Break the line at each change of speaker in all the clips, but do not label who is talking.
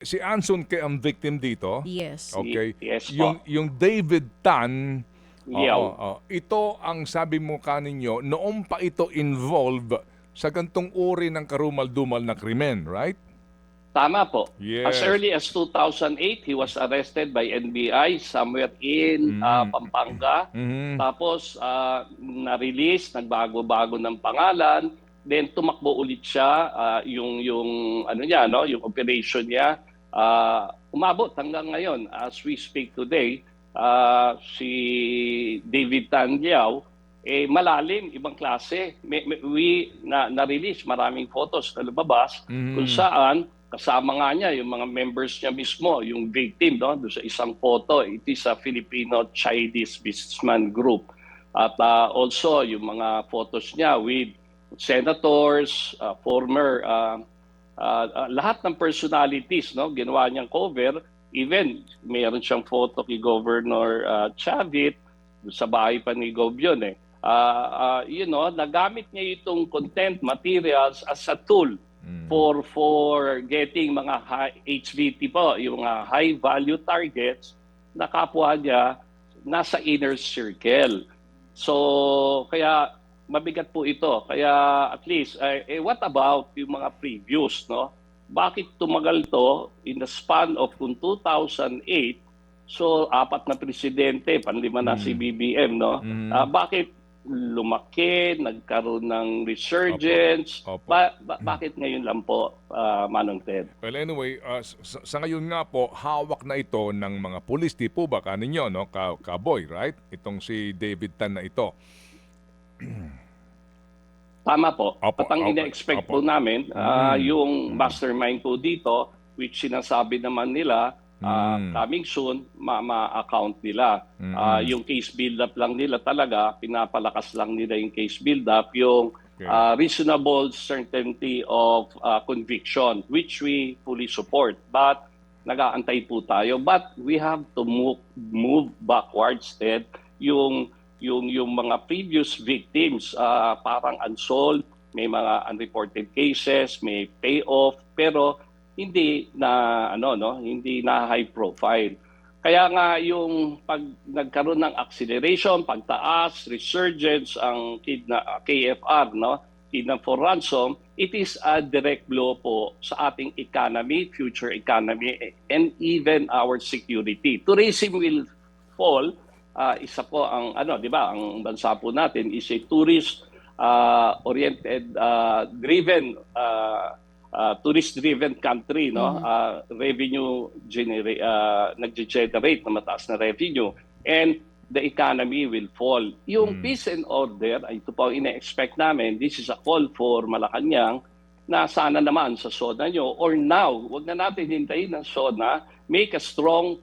Si Anson kay ang victim dito.
Yes.
Okay.
Yes po.
Yung David Tan,
Liao.
ito ang sabi mo kaninyo, noong pa ito involved sa gantong uri ng karumal-dumal na krimen, right?
Tama po.
Yes.
As early as 2008, he was arrested by NBI somewhere in Pampanga. Tapos na-release, nagbago-bago ng pangalan. Then tumakbo ulit siya, yung ano niya, no, yung operation niya. Umabot hanggang ngayon, as we speak today, si David Tan Liao, malalim, ibang klase. Na-release maraming photos na lumabas kung saan kasama nga niya yung mga members niya mismo, yung victim, no, doon sa isang photo. It is a Filipino-Chinese businessman group. At also yung mga photos niya with senators, former lahat ng personalities, no, ginawa niyang cover. Even mayroon siyang photo kay Governor Chavit sa bahay pa ni Gov yun nagamit niya itong content materials as a tool for getting mga high HVT po, yung high value targets na kapwa niya nasa inner circle. So kaya mabigat po ito. Kaya at least, what about yung mga previous, no? Bakit tumagal to in the span of 2008? So, 4 na presidente, panlima na si BBM, no? Bakit lumaki, nagkaroon ng resurgence?
Opo.
Bakit ngayon lang po, Manong Ted?
Well, anyway, sa ngayon nga po, hawak na ito ng mga pulis, di po ba kaninyo, no? Kaboy, right? Itong si David Tan na ito.
Tama po.
Opo,
At ang
opo,
ina-expect
opo.
po namin, yung mastermind po dito, which sinasabi naman nila, coming soon, ma-account nila. Yung case build-up lang nila talaga, pinapalakas lang nila yung case build-up, yung reasonable certainty of conviction, which we fully support. But nag-aantay po tayo. But we have to move backwards, Ted, yung mga previous victims parang unsolved, may mga unreported cases, may payoff, pero hindi na hindi na high profile. Kaya nga yung pag nagkaroon ng acceleration, pagtaas, resurgence ang KFR, no, kidnap for ransom, it is a direct blow po sa ating economy, future economy, and even our security. Tourism will fall. Isa po ang di ba, ang bansa po natin is a tourist oriented driven tourist driven country, no. Revenue nag-generate na mataas na revenue, and the economy will fall. Yung peace and order, ito po ang ina-expect namin. This is a call for Malacanang na sana naman sa SONA nyo, or now, wag na natin hintayin ng SONA, make a strong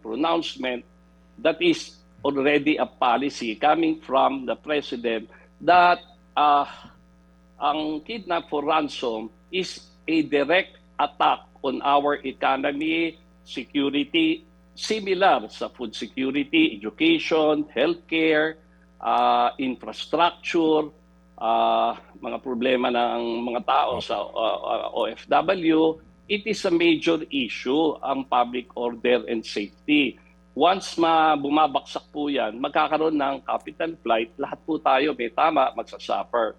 pronouncement that is already a policy coming from the President that ang kidnap for ransom is a direct attack on our economy, security, similar sa food security, education, healthcare, infrastructure, mga problema ng mga tao sa OFW. It is a major issue, ang public order and safety. Once bumabaksak po yan, magkakaroon ng capital flight, lahat po tayo, may tama, magsasuffer.